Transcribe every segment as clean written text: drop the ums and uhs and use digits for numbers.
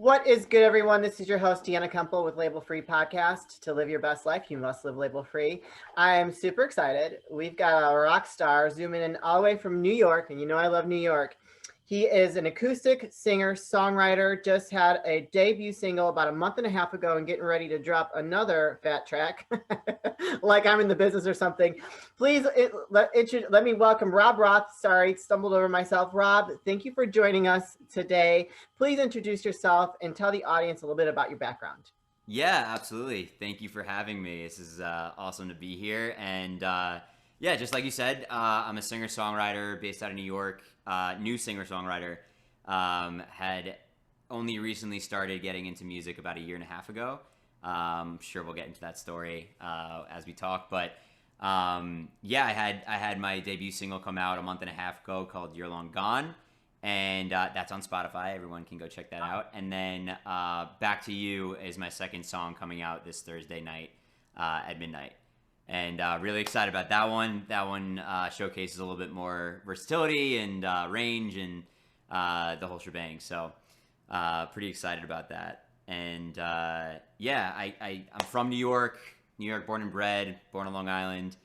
What is good, everyone? This is your host, Deanna Kuempel with Label Free Podcast. To live your best life, you must live label free. I am super excited. We've got a rock star zooming in all the way from New York, and you know I love New York. He is an acoustic singer, songwriter, just had a debut single about a month and a half ago and getting ready to drop another fat track, like I'm in the business or something. Please let me welcome Rob Roth. Sorry, stumbled over myself. Rob, thank you for joining us today. Please introduce yourself and tell the audience a little bit about your background. Yeah, absolutely. Thank you for having me. This is awesome to be here. And yeah, just like you said, I'm a singer songwriter based out of New York, new singer songwriter. Had only recently started getting into music about a year and a half ago. Sure, we'll get into that story as we talk. But yeah, I had my debut single come out a month and a half ago called "You're Long Gone." And that's on Spotify. Everyone can go check that out. And then Back to You is my second song coming out this Thursday night at midnight. And really excited about that one. That one showcases a little bit more versatility and range and the whole shebang. So pretty excited about that. And yeah, I'm from New York, born and bred, born on Long Island.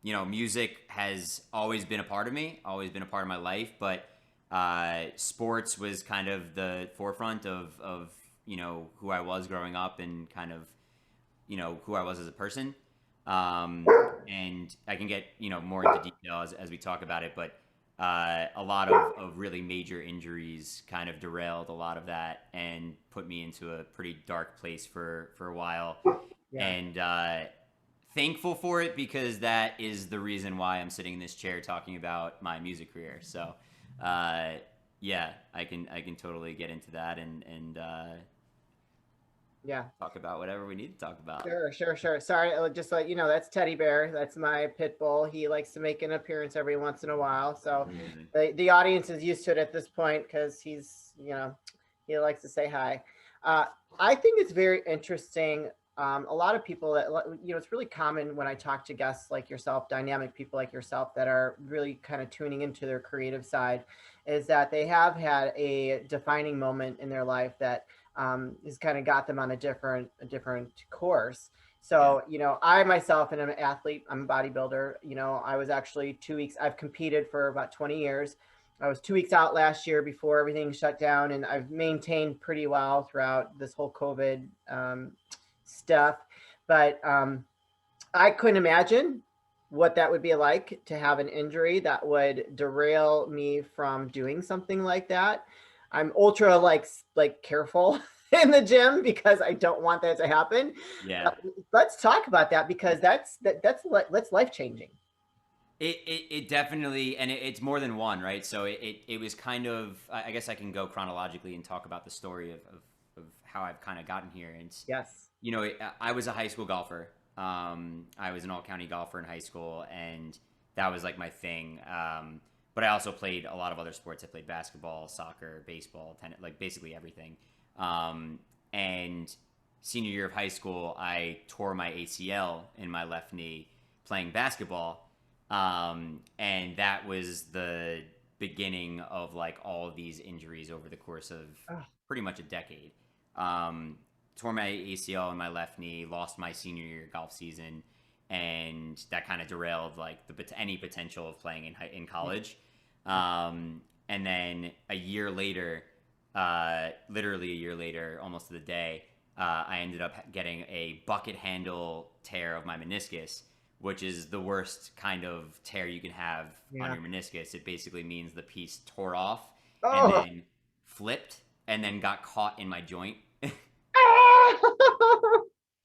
Music has always been a part of me, always been a part of my life, but sports was kind of the forefront of who I was growing up and kind of, who I was as a person. And I can get, more into detail as we talk about it, but a lot of really major injuries kind of derailed a lot of that and put me into a pretty dark place for a while. Yeah. And thankful for it because that is the reason why I'm sitting in this chair talking about my music career. So, yeah, I can totally get into that and Yeah. talk about whatever we need to talk about. Sure. Sorry, just let you know that's Teddy Bear. That's my pit bull. He likes to make an appearance every once in a while. So Amazing. the audience is used to it at this point because he likes to say hi. Uh, I think it's very interesting. A lot of people that it's really common when I talk to guests like yourself, dynamic people like yourself that are really kind of tuning into their creative side, is that they have had a defining moment in their life that has kind of got them on a different course. Yeah. So, I myself am an athlete. I'm a bodybuilder. I was actually 2 weeks. I've competed for about 20 years. I was 2 weeks out last year before everything shut down, and I've maintained pretty well throughout this whole COVID stuff. But I couldn't imagine what that would be like to have an injury that would derail me from doing something like that. I'm ultra like careful in the gym because I don't want that to happen. Yeah. But let's talk about that because that's life changing. It definitely, and it's more than one, right? So it was kind of, I guess I can go chronologically and talk about the story of how I've kind of gotten here. And Yes. I was a high school golfer. I was an all county golfer in high school, and that was like my thing. But I also played a lot of other sports. I played basketball, soccer, baseball, tennis, like basically everything. And senior year of high school, I tore my ACL in my left knee playing basketball. And that was the beginning of like all of these injuries over the course of Oh, pretty much a decade. Um, Tore my ACL in my left knee, lost my senior year golf season, and that kind of derailed like any potential of playing in college. And then a year later, literally a year later, almost to the day, I ended up getting a bucket handle tear of my meniscus, which is the worst kind of tear you can have on yeah. your meniscus. It basically means the piece tore off and Oh. then flipped and then got caught in my joint.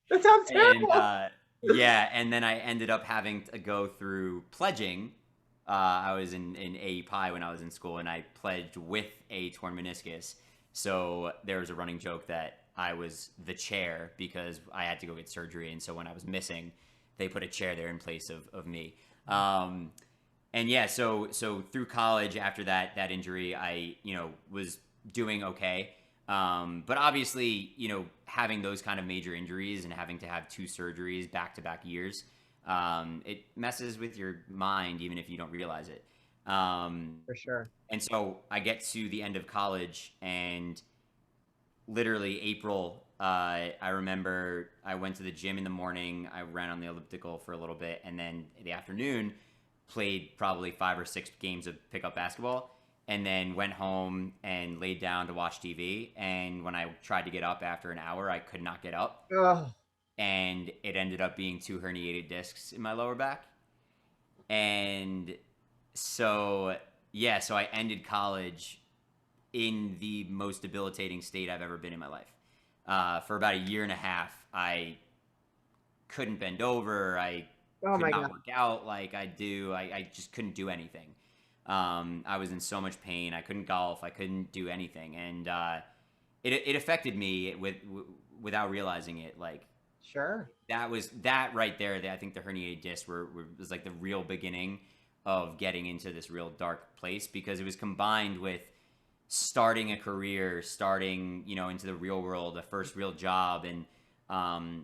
That sounds And terrible. yeah, and then I ended up having to go through pledging. I was in AEPI when I was in school, and I pledged with a torn meniscus. So there was a running joke that I was the chair because I had to go get surgery, and so when I was missing, they put a chair there in place of me. And yeah, so through college after that injury, I was doing okay. But obviously, having those kind of major injuries and having to have two surgeries back to back years, it messes with your mind even if you don't realize it. Um, For sure. and so I get to the end of college and literally April, I remember I went to the gym in the morning. I ran on the elliptical for a little bit, and then in the afternoon, played probably 5 or 6 games of pickup basketball, and then went home and laid down to watch TV. And when I tried to get up after an hour, I could not get up, Oh, and it ended up being 2 herniated discs in my lower back. And so, yeah, so I ended college in the most debilitating state I've ever been in my life. For about a year and a half, I couldn't bend over. I oh could my not God. work out like I do. I just couldn't do anything. I was in so much pain. I couldn't golf. I couldn't do anything, and it affected me without realizing it. Like Sure. that right there. I think the herniated discs was like the real beginning of getting into this real dark place, because it was combined with starting a career, starting into the real world, a first real job, and I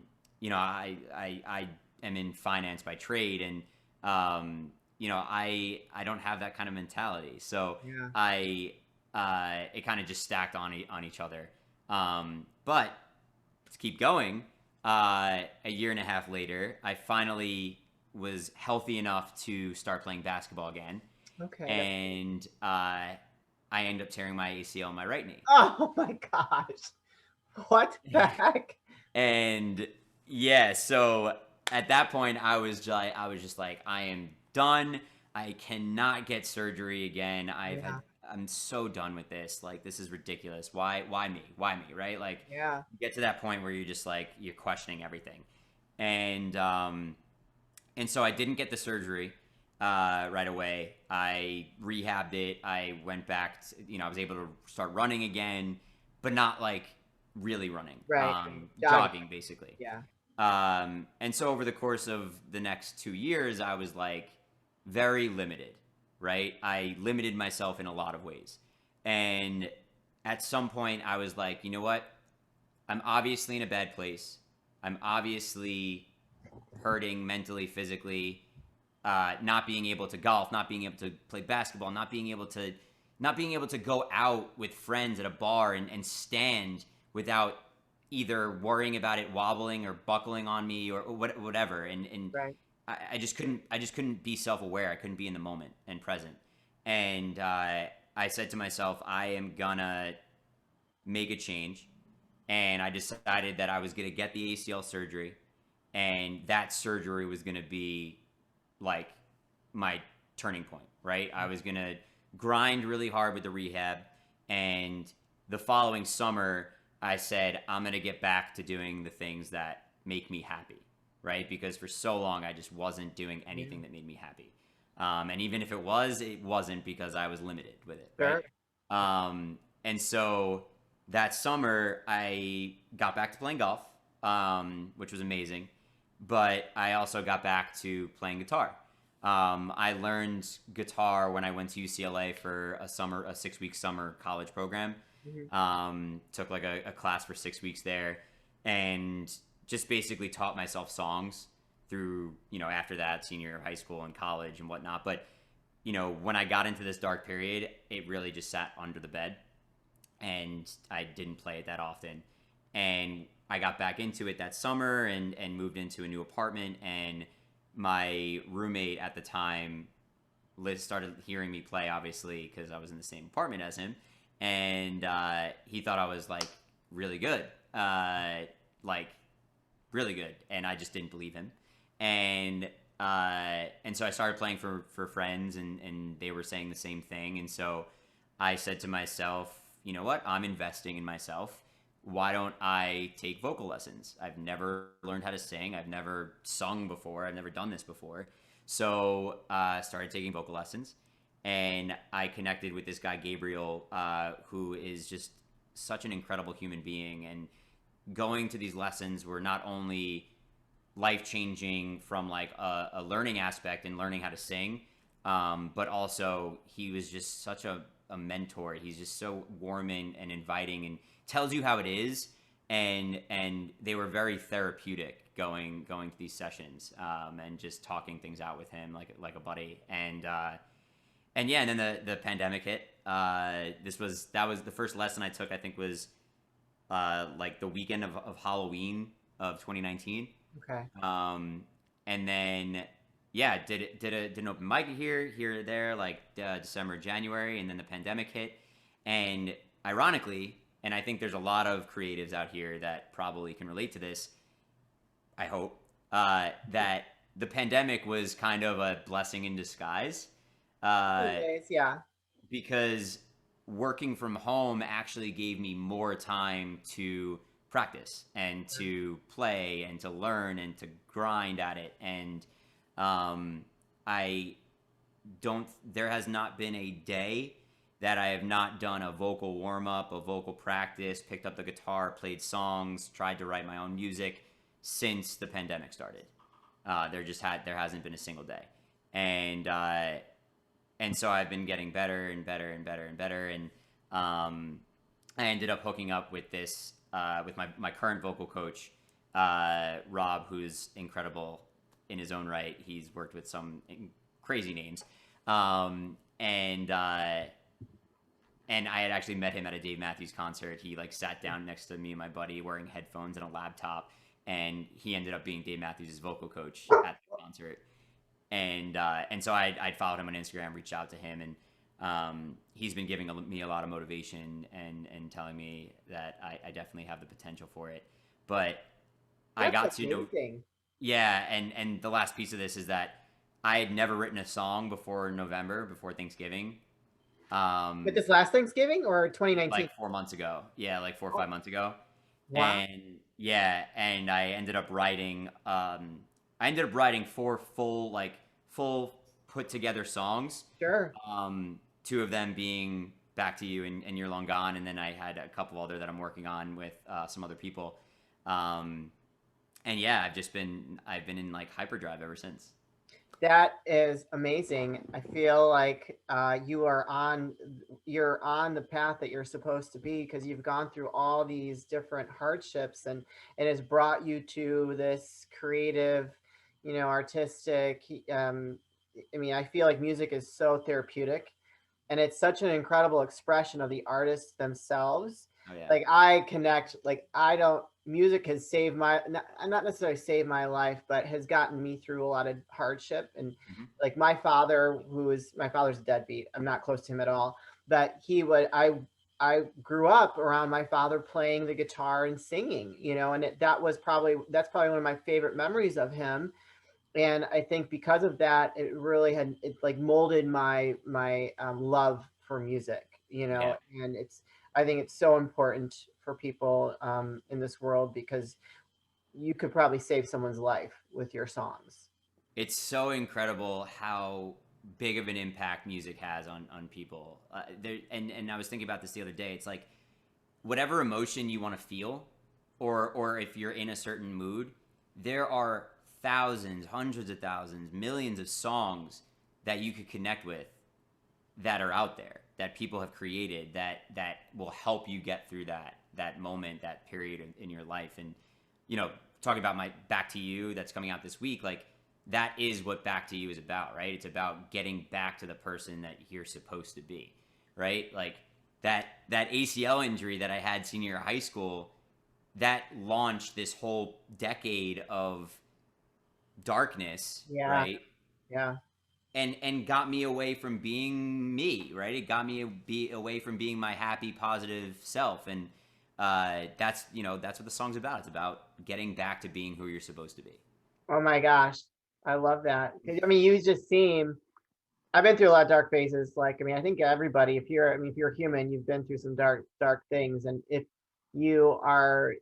am in finance by trade, and I don't have that kind of mentality, so Yeah. I it kind of just stacked on each other. But let's keep going. A year and a half later, I finally was healthy enough to start playing basketball again, Okay. and I ended up tearing my ACL in my right knee. Oh my gosh. What the heck? And yeah, so at that point, I was just like, I am done. I cannot get surgery again. Yeah. I'm so done with this. Like, this is ridiculous. Why me? Why me? Right? Like, Yeah. you get to that point where you're just like, you're questioning everything. And so I didn't get the surgery right away. I rehabbed it. I went back. I was able to start running again, but not like really running. Right. Jogging. Jogging basically. Yeah. And so over the course of the next 2 years, I was like very limited. Right. I limited myself in a lot of ways, and at some point, I was like, you know what? I'm obviously in a bad place. I'm obviously hurting mentally, physically, not being able to golf, not being able to play basketball, not being able to go out with friends at a bar and stand without either worrying about it wobbling or buckling on me or whatever. And Right. I just couldn't be self-aware. I couldn't be in the moment and present. And I said to myself, I am gonna make a change. And I decided that I was gonna get the ACL surgery, and that surgery was gonna be like my turning point, right? I was gonna grind really hard with the rehab, and the following summer, I said I'm gonna get back to doing the things that make me happy, right? Because for so long, I just wasn't doing Yeah. anything that made me happy, and even if it wasn't because I was limited with it, right? Sure. And so that summer, I got back to playing golf, which was amazing, but I also got back to playing guitar. I learned guitar when I went to UCLA for a 6-week summer college program. Mhm. Took like a class for 6 weeks there, and just basically taught myself songs through, after that, senior year of high school and college and whatnot. But, when I got into this dark period, it really just sat under the bed, and I didn't play it that often. And I got back into it that summer and moved into a new apartment, and my roommate at the time, Liz, started hearing me play, obviously, because I was in the same apartment as him, and he thought I was like really good, like really good, and I just didn't believe him, and so I started playing for friends, and they were saying the same thing, and so I said to myself, you know what, I'm investing in myself. Why don't I take vocal lessons? I've never learned how to sing. I've never sung before. I've never done this before. So I started taking vocal lessons, and I connected with this guy, Gabriel, who is just such an incredible human being. And going to these lessons were not only life changing from like a learning aspect and learning how to sing, but also he was just such a mentor. He's just so warm and inviting, and tells you how it is, and they were very therapeutic going to these sessions, and just talking things out with him like a buddy, and yeah, and then the pandemic hit. That was the first lesson I took. I think was like the weekend of Halloween of 2019. Okay. And then yeah, did an open mic here or there, like December, January, and then the pandemic hit. And ironically, and I think there's a lot of creatives out here that probably can relate to this. I hope that the pandemic was kind of a blessing in disguise, uh, Anyways, yeah. because working from home actually gave me more time to practice and to play and to learn and to grind at it. And I don't, there has not been a day that I have not done a vocal warm up, a vocal practice, picked up the guitar, played songs, tried to write my own music since the pandemic started. There hasn't been a single day, and so I've been getting better and better and better and better. And I ended up hooking up with this with my current vocal coach, Rob, who's incredible in his own right. He's worked with some crazy names, and I had actually met him at a Dave Matthews concert. He like sat down next to me and my buddy wearing headphones and a laptop, and he ended up being Dave Matthews' vocal coach at the concert. And so I'd followed him on Instagram, reached out to him, and he's been giving me a lot of motivation and telling me that I definitely have the potential for it. But I got That's to know, amazing. yeah, and the last piece of this is that I had never written a song before November, before Thanksgiving. But this last Thanksgiving or 2019? Like 4 months ago. Yeah, like 4 or 5 months ago. Wow. And yeah, and I ended up writing four full put together songs. Sure. Two of them being Back to You and You're Long Gone, and then I had a couple other that I'm working on with some other people. And yeah, I've been in like hyperdrive ever since. That is amazing. I feel like you're on the path that you're supposed to be because you've gone through all these different hardships, and it has brought you to this creative, artistic. I mean, I feel like music is so therapeutic, and it's such an incredible expression of the artists themselves. Oh yeah. Like I connect, like I don't music has saved not necessarily saved my life, but has gotten me through a lot of hardship. And Hmm. like my father's a deadbeat. I'm not close to him at all, but I grew up around my father playing the guitar and singing, and that's probably one of my favorite memories of him. And I think because of that, it like molded my love for music, Yeah. and I think it's so important for people in this world because you could probably save someone's life with your songs. It's so incredible how big of an impact music has on people. And I was thinking about this the other day. It's like whatever emotion you want to feel, or if you're in a certain mood, there are thousands, hundreds of thousands, millions of songs that you could connect with that are out there that people have created that will help you get through that moment, that period in your life. And talking about my Back to You that's coming out this week, like that is what Back to You is about, right? It's about getting back to the person that you're supposed to be, right? Like that ACL injury that I had senior year of high school, that launched this whole decade of darkness, Yeah, right? yeah. And got me away from being me, right? It got me away from being my happy, positive self. And that's what the song's about. It's about getting back to being who you're supposed to be. Oh my gosh, I love that. 'Cause, I mean, you just seem. I've been through a lot of dark phases. Like, I mean, I think everybody, if you're human, you've been through some dark things. And you are,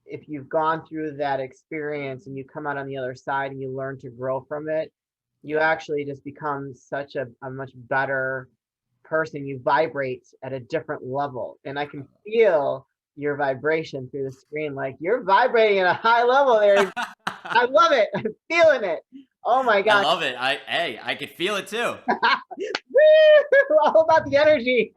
if you've gone through that experience and you come out on the other side and you learn to grow from it, you Yeah. actually just become such a much better person. You vibrate at a different level. And I can feel your vibration through the screen. Like you're vibrating at a high level there. I love it. I'm feeling it. Oh my I gosh. love it. I could feel it too. Woo! All about the energy.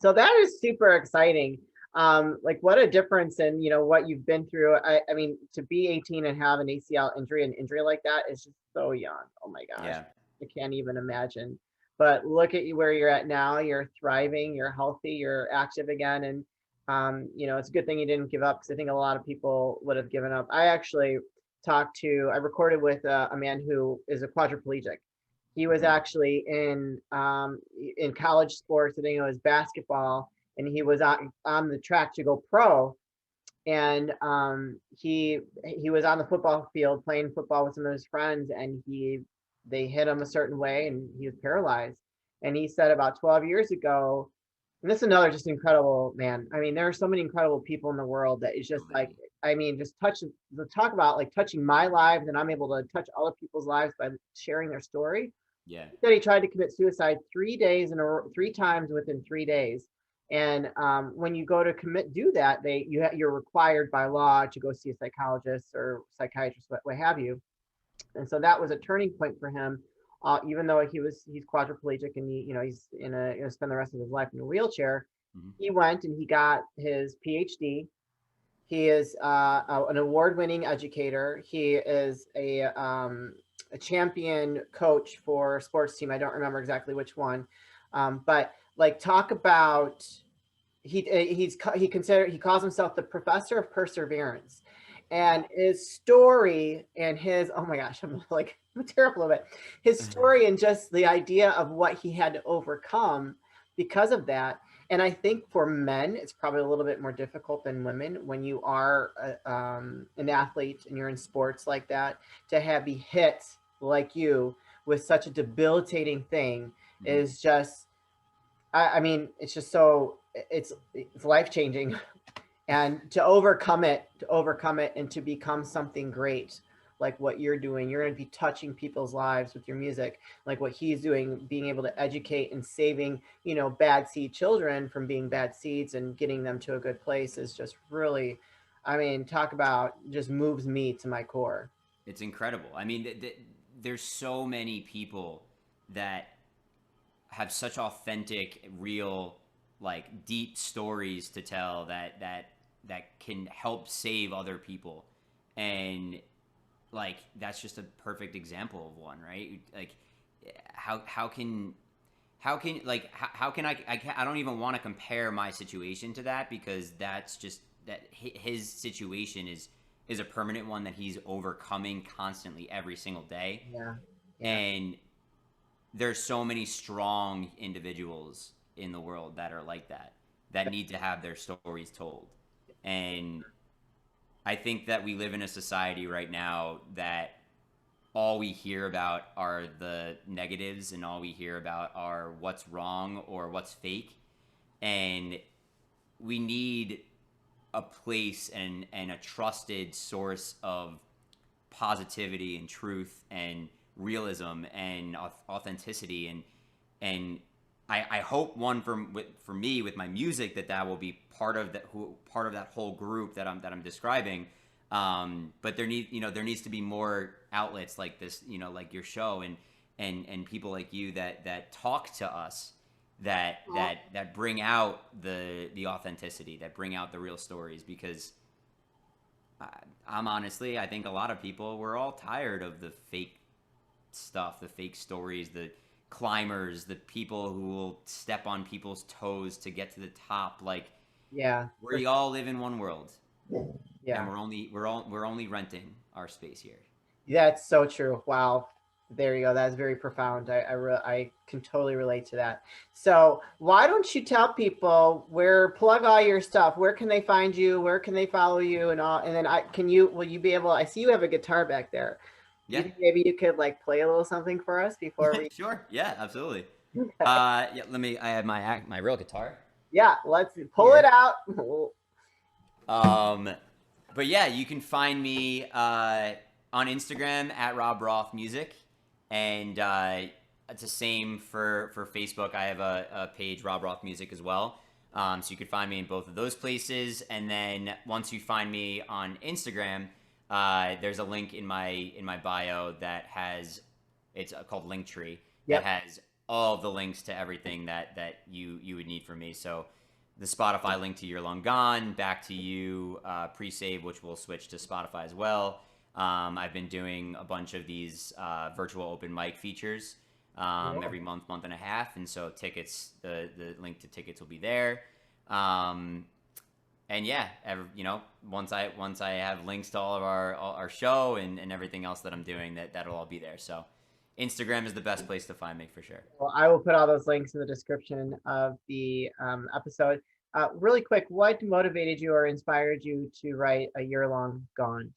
So that is super exciting. Like what a difference in, what you've been through. I mean, to be 18 and have an ACL injury, an injury like that is just so young. Oh my gosh. Yeah. I can't even imagine. But look at you where you're at now. You're thriving, you're healthy, you're active again. And It's a good thing you didn't give up because I think a lot of people would have given up. I recorded with a man who is a quadriplegic. He was actually in college sports. I think it was basketball, and he was on the track to go pro. And he was on the football field playing football with some of his friends, and they hit him a certain way, and he was paralyzed. And he said about 12 years ago, and this is another just incredible man. I mean, there are so many incredible people in the world that is just So like, many. I mean, just talk about like touching my lives, and I'm able to touch other people's lives by sharing their story. Yeah. He said he tried to commit suicide 3 times within 3 days. And when you go to do that, you're required by law to go see a psychologist or psychiatrist, what have you. And so that was a turning point for him. Even though he's quadriplegic and he's spend the rest of his life in a wheelchair, Hmm. he went and he got his PhD. He is an award-winning educator. He is a champion coach for a sports team. I don't remember exactly which one, but like talk about he calls himself the professor of perseverance, and his story and his oh my gosh, I'm terrible of it. His story and just the idea of what he had to overcome because of that. And I think for men, it's probably a little bit more difficult than women when you are an athlete and you're in sports like that, to have be hit like you with such a debilitating thing Hmm. is just I mean, it's just so it's life changing, and to overcome it, and to become something great, like what you're doing. You're going to be touching people's lives with your music, like what he's doing, being able to educate and saving bad seed children from being bad seeds and getting them to a good place is just really, I mean, talk about just moves me to my core. It's incredible. I mean, there's so many people that have such authentic, real, like deep stories to tell that can help save other people, and like that's just a perfect example of one, right? Like, how can how can I don't even want to compare my situation to that, because that's just that his situation is a permanent one that he's overcoming constantly every single day. Yeah, yeah, And there's so many strong individuals in the world that are like that, that need to have their stories told. And I think that we live in a society right now that all we hear about are the negatives, and all we hear about are what's wrong or what's fake. And we need a place and a trusted source of positivity and truth and realism and authenticity, and I hope one for me with my music that will be part of that whole group that I'm describing. But there needs to be more outlets like this, like your show, and people like you that talk to us, that bring out the authenticity, that bring out the real stories, because I'm honestly, I think a lot of people, we're all tired of the fake stuff, the fake stories, the climbers, the people who will step on people's toes to get to the top. Like, yeah, we all live in one world, and yeah. we're only renting our space here. That's so true. Wow. There you go. That's very profound. I can totally relate to that. So why don't you tell people plug all your stuff? Where can they find you? Where can they follow you and all? And then will you be able, I see you have a guitar back there. Do you Yeah. think maybe you could like play a little something for us before we, Sure. Yeah, absolutely. Yeah, I have my real guitar yeah, let's pull it here. out. Um, but yeah, you can find me on Instagram at Rob Roth Music, and it's the same for Facebook. I have a page, Rob Roth Music, as well. So you could find me in both of those places, and then once you find me on Instagram, there's a link in my bio that has it's called Linktree, that Yep. has all the links to everything that you would need from me. So the Spotify link to You're Long Gone, Back to You, pre-save, which will switch to Spotify as well. I've been doing a bunch of these virtual open mic features Yeah. every month and a half, and so the link to tickets will be there. Um, yeah, once I have links to all of our show and everything else that I'm doing, that'll all be there. So Instagram is the best place to find me for sure. Well, I will put all those links in the description of the episode. Really quick, what motivated you or inspired you to write A Year Long Gone?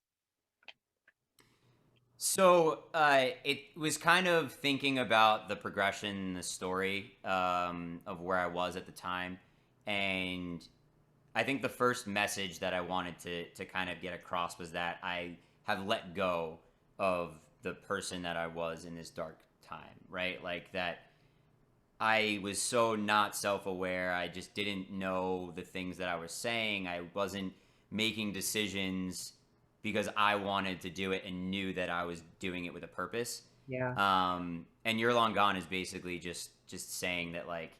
So it was kind of thinking about the progression, the story of where I was at the time, and I think the first message that I wanted to kind of get across was that I have let go of the person that I was in this dark time, right? Like that I was so not self-aware. I just didn't know the things that I was saying. I wasn't making decisions because I wanted to do it and knew that I was doing it with a purpose. Yeah. And You're Long Gone is basically just saying that, like,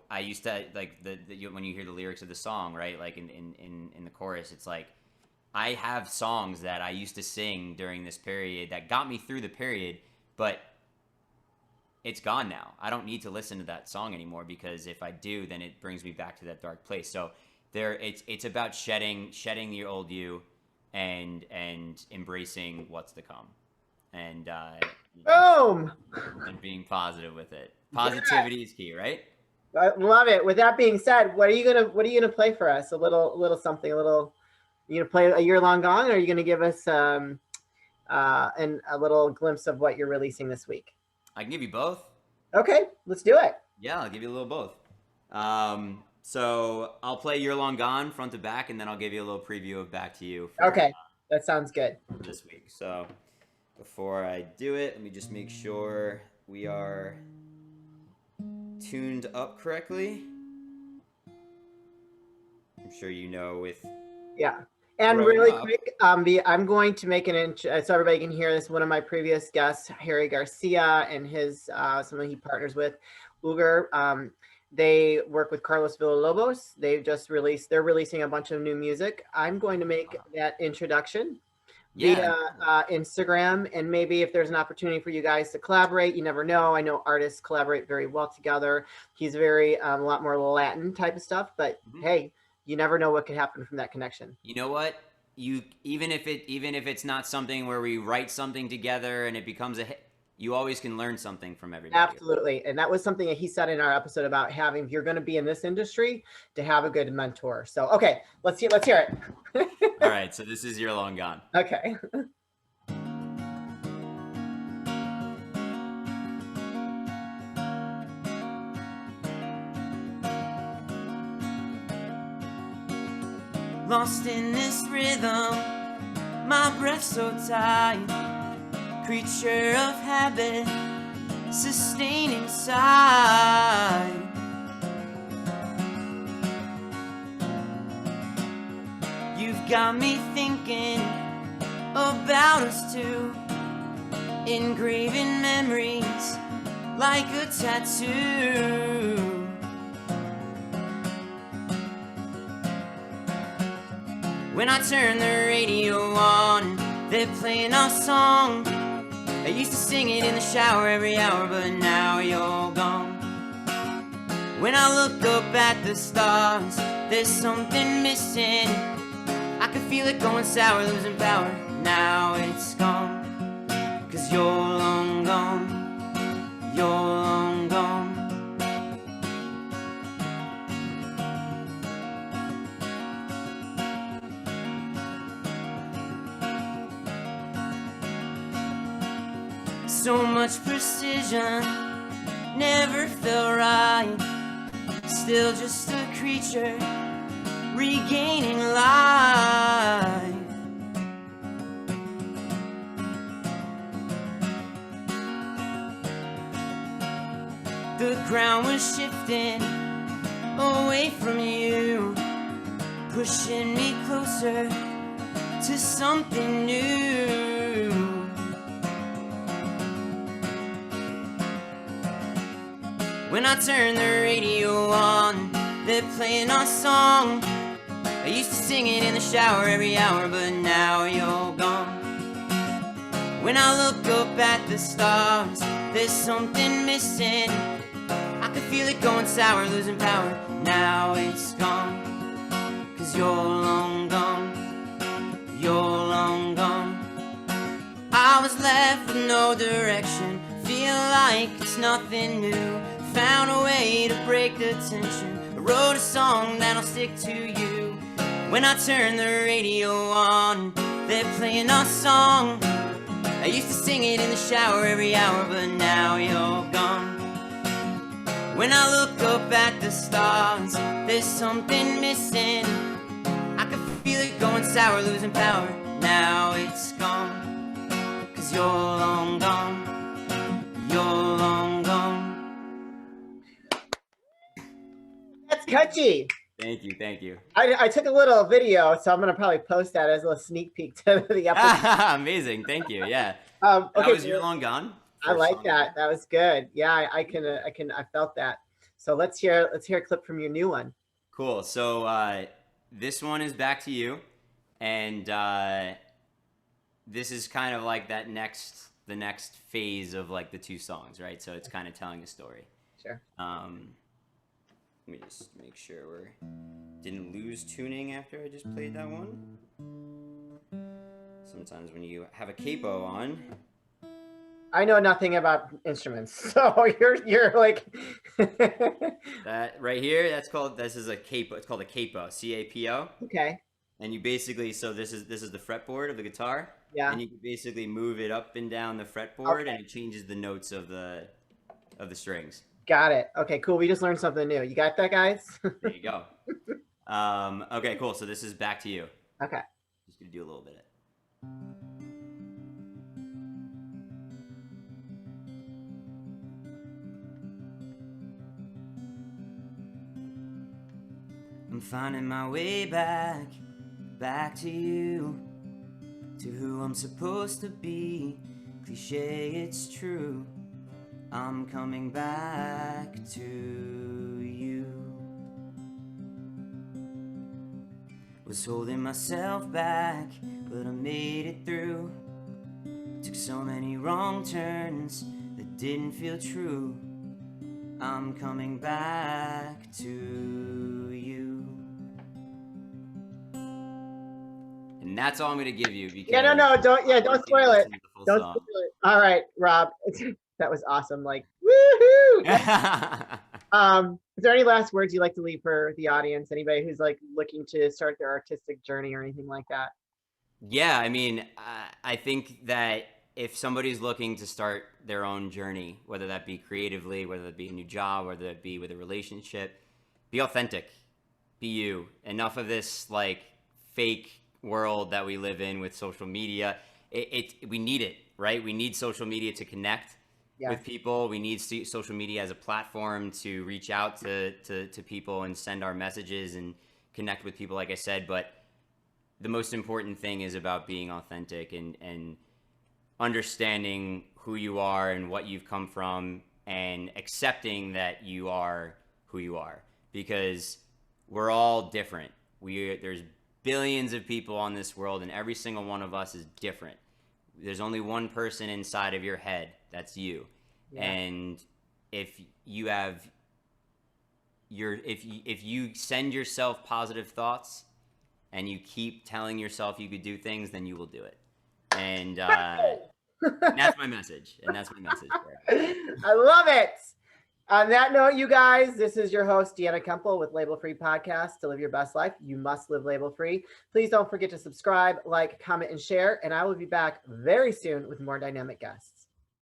I used to like when you hear the lyrics of the song, right? Like in the chorus, it's like I have songs that I used to sing during this period that got me through the period, but it's gone now. I don't need to listen to that song anymore, because if I do, then it brings me back to that dark place. So it's about shedding the old you and embracing what's to come, and Boom! and being positive with it. Positivity is key, right? I love it. With that being said, what are you gonna play for us? A little something. You gonna play A Year Long Gone, or are you gonna give us a little glimpse of what you're releasing this week? I can give you both. Okay, let's do it. Yeah, I'll give you a little both. So I'll play You're Long Gone front to back, and then I'll give you a little preview of Back to You for, Okay, that sounds good. this week. So before I do it, let me just make sure we are tuned up correctly. I'm sure with Yeah. And growing really up. quick, I'm going to make an intro so everybody can hear this. One of my previous guests, Harry Garcia, and his someone he partners with, Uger. They work with Carlos Villalobos. They're releasing a bunch of new music. I'm going to make that introduction via Instagram, and maybe if there's an opportunity for you guys to collaborate, you never know. I know artists collaborate very well together. He's very a lot more Latin type of stuff, but hey, you never know what could happen from that connection. You know what? Even if it's not something where we write something together and it becomes a hit, you always can learn something from everybody. Absolutely. And that was something that he said in our episode about having, if you're going to be in this industry, to have a good mentor. So, okay, let's hear it. All right. So this is You're Long Gone. Okay. Lost in this rhythm, my breath so tight, creature of habit, sustaining inside. You've got me thinking about us two, engraving memories like a tattoo. When I turn the radio on, they're playing our song. I used to sing it in the shower every hour, but now you're gone. When I look up at the stars, there's something missing. I could feel it going sour, losing power. Now it's gone, 'cause you're long gone. You're long gone. So much precision, never felt right. Still just a creature, regaining life. The ground was shifting away from you, pushing me closer to something new. When I turn the radio on, they're playing our song. I used to sing it in the shower every hour, but now you're gone. When I look up at the stars, there's something missing. I could feel it going sour, losing power. Now it's gone, 'cause you're long gone, you're long gone. I was left with no direction, feel like it's nothing new. Found a way to break the tension, I wrote a song that'll stick to you. When I turn the radio on, they're playing our song. I used to sing it in the shower every hour, but now you're gone. When I look up at the stars, there's something missing. I can feel it going sour, losing power. Now it's gone, 'cause you're long gone, you're long gone. That's catchy. Thank you, thank you. I took a little video, so I'm gonna probably post that as a little sneak peek to the episode. Amazing, thank you. Yeah. Okay, That was You're Long Gone. I like that. That was good. Yeah, I felt that. So let's hear a clip from your new one. Cool. So this one is Back to You, and this is kind of like the next phase of like the two songs, right? So it's kind of telling a story. Sure. Let me just make sure we didn't lose tuning after I just played that one. Sometimes when you have a capo on. I know nothing about instruments, so you're like that right here. This is a capo. It's called a capo. C-A-P-O. Okay. And you basically, so this is the fretboard of the guitar. Yeah. And you can basically move it up and down the fretboard, Okay. and it changes the notes of the strings. Got it. Okay, cool. We just learned something new. You got that, guys? There you go. Okay, cool. So this is Back to You. Okay. Just gonna do a little bit of it. I'm finding my way back to you, to who I'm supposed to be. Cliche, it's true. I'm coming back to you. Was holding myself back, but I made it through. Took so many wrong turns that didn't feel true. I'm coming back to you. And that's all I'm gonna give you. Because Yeah, no, don't spoil it. Don't spoil it. All right, Rob. That was awesome. Like, woohoo! Is there any last words you'd like to leave for the audience? Anybody who's like looking to start their artistic journey or anything like that? Yeah, I mean, I think that if somebody's looking to start their own journey, whether that be creatively, whether that be a new job, whether that be with a relationship, be authentic, be you. Enough of this like fake world that we live in with social media. We need it, right? We need social media to connect with people. We need social media as a platform to reach out to people and send our messages and connect with people, like I said. But the most important thing is about being authentic and understanding who you are and what you've come from, and accepting that you are who you are, because we're all different. There's billions of people on this world, and every single one of us is different. There's only one person inside of your head. That's you. Yeah. And if you send yourself positive thoughts and you keep telling yourself you could do things, then you will do it. And that's my message. I love it. On that note, you guys, this is your host, Deanna Kuempel with Label Free Podcast. To live your best life, you must live label free. Please don't forget to subscribe, like, comment, and share. And I will be back very soon with more dynamic guests.